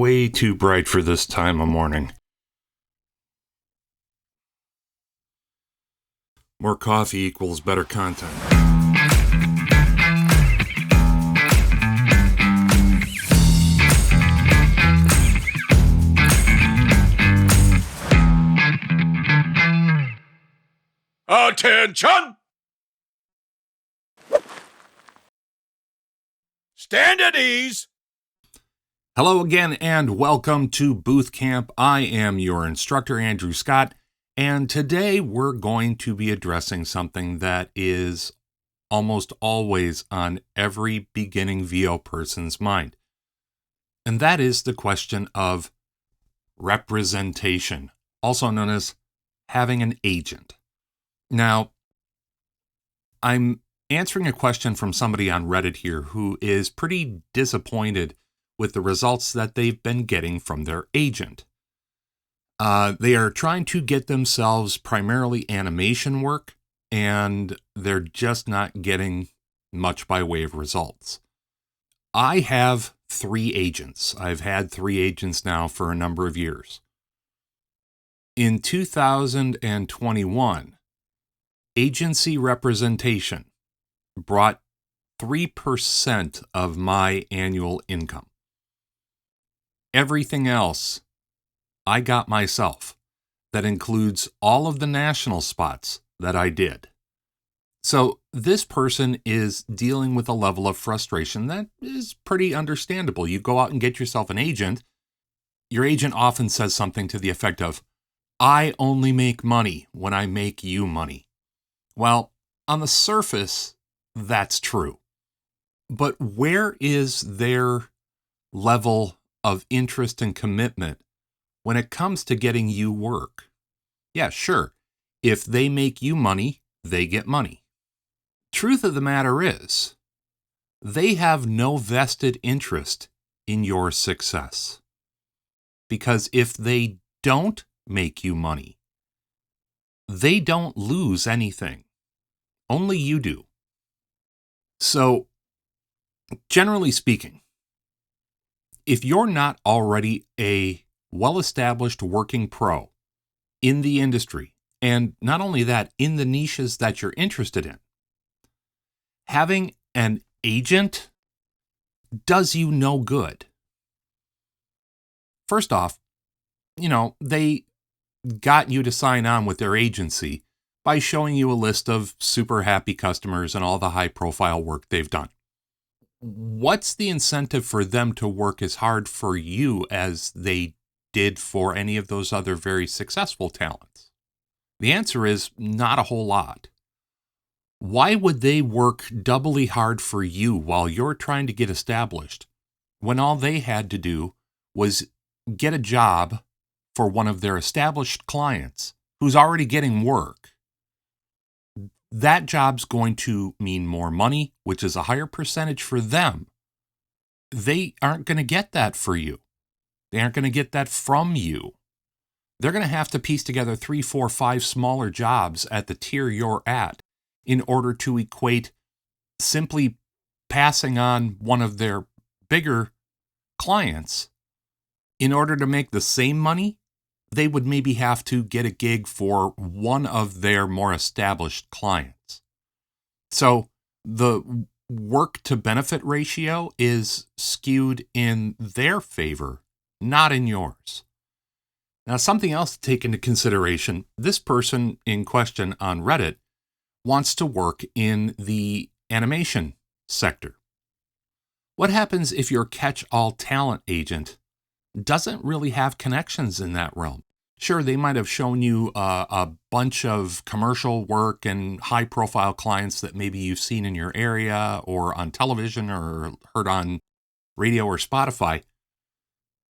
way too bright for this time of morning. More coffee equals better content. Attention! Stand at ease! Hello again and welcome to Booth Camp. I am your instructor, Andrew Scott, and today we're going to be addressing something that is almost always on every beginning VO person's mind. And that is the question of representation, also known as having an agent. Now, I'm answering a question from somebody on Reddit here who is pretty disappointed with the results that they've been getting from their agent. They are trying to get themselves primarily animation work, and they're just not getting much by way of results. I have 3 agents. I've had 3 agents now for a number of years. In 2021, agency representation brought 3% of my annual income. Everything else I got myself. That includes all of the national spots that I did. So this person is dealing with a level of frustration that is pretty understandable. You go out and get yourself an agent. Your agent often says something to the effect of, "I only make money when I make you money." Well, on the surface, that's true. But where is their level of interest and commitment when it comes to getting you work? Yeah, sure. If they make you money, they get money. Truth of the matter is, they have no vested interest in your success. Because if they don't make you money, they don't lose anything. Only you do. So, generally speaking, if you're not already a well-established working pro in the industry, and not only that, in the niches that you're interested in, having an agent does you no good. First off, they got you to sign on with their agency by showing you a list of super happy customers and all the high-profile work they've done. What's the incentive for them to work as hard for you as they did for any of those other very successful talents? The answer is not a whole lot. Why would they work doubly hard for you while you're trying to get established when all they had to do was get a job for one of their established clients who's already getting work? That job's going to mean more money, which is a higher percentage for them. They aren't going to get that for you. They aren't going to get that from you. They're going to have to piece together 3, 4, 5 smaller jobs at the tier you're at in order to equate simply passing on one of their bigger clients. In order to make the same money, they would maybe have to get a gig for one of their more established clients. So the work to benefit ratio is skewed in their favor, not in yours. Now, something else to take into consideration, this person in question on Reddit wants to work in the animation sector. What happens if your catch-all talent agent doesn't really have connections in that realm? Sure, they might have shown you a bunch of commercial work and high-profile clients that maybe you've seen in your area or on television or heard on radio or Spotify.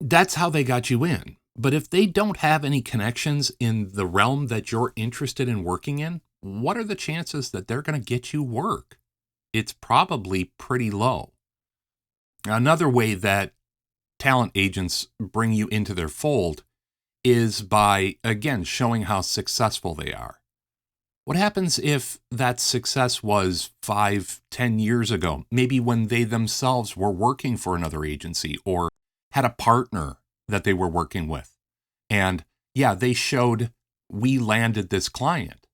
That's how they got you in. But if they don't have any connections in the realm that you're interested in working in, what are the chances that they're going to get you work? It's probably pretty low. Another way that talent agents bring you into their fold is by, again, showing how successful they are. What happens if that success was 5, 10 years ago, maybe when they themselves were working for another agency or had a partner that they were working with. And yeah, they showed we landed this client.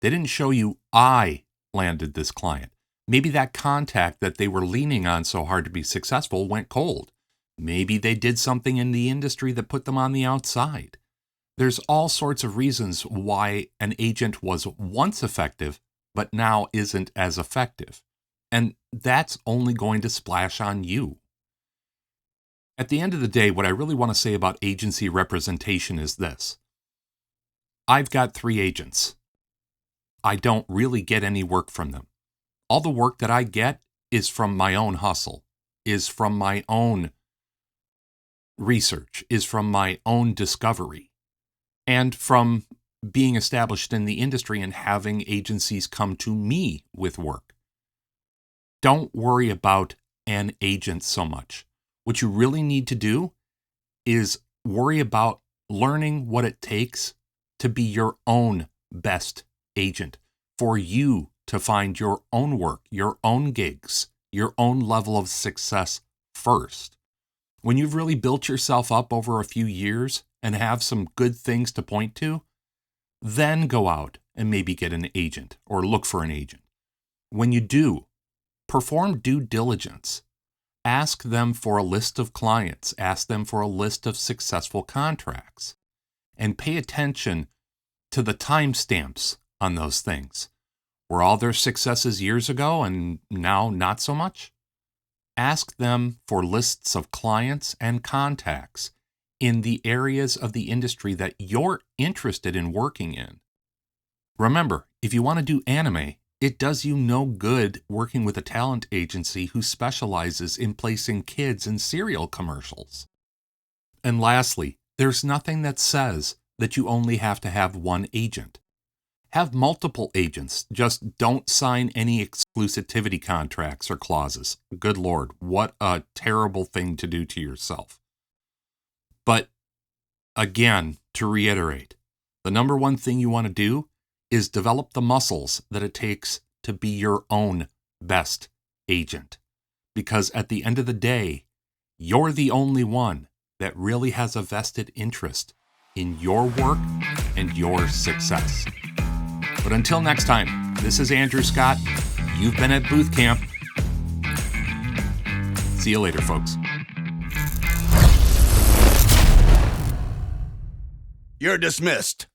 They didn't show you I landed this client. Maybe that contact that they were leaning on so hard to be successful went cold. Maybe they did something in the industry that put them on the outside. There's all sorts of reasons why an agent was once effective, but now isn't as effective. And that's only going to splash on you. At the end of the day, what I really want to say about agency representation is this. I've got 3 agents. I don't really get any work from them. All the work that I get is from my own hustle, is from my own research, is from my own discovery, and from being established in the industry and having agencies come to me with work. Don't worry about an agent so much. What you really need to do is worry about learning what it takes to be your own best agent, for you to find your own work, your own gigs, your own level of success first. When you've really built yourself up over a few years and have some good things to point to, then go out and maybe get an agent or look for an agent. When you do, perform due diligence. Ask them for a list of clients. Ask them for a list of successful contracts. And pay attention to the timestamps on those things. Were all their successes years ago and now not so much? Ask them for lists of clients and contacts in the areas of the industry that you're interested in working in. Remember, if you want to do anime, it does you no good working with a talent agency who specializes in placing kids in cereal commercials. And lastly, there's nothing that says that you only have to have one agent. Have multiple agents. Just don't sign any exclusivity contracts or clauses. Good Lord, what a terrible thing to do to yourself. But again, to reiterate, the number one thing you want to do is develop the muscles that it takes to be your own best agent. Because at the end of the day, you're the only one that really has a vested interest in your work and your success. But until next time, this is Andrew Scott. You've been at Booth Camp. See you later, folks. You're dismissed.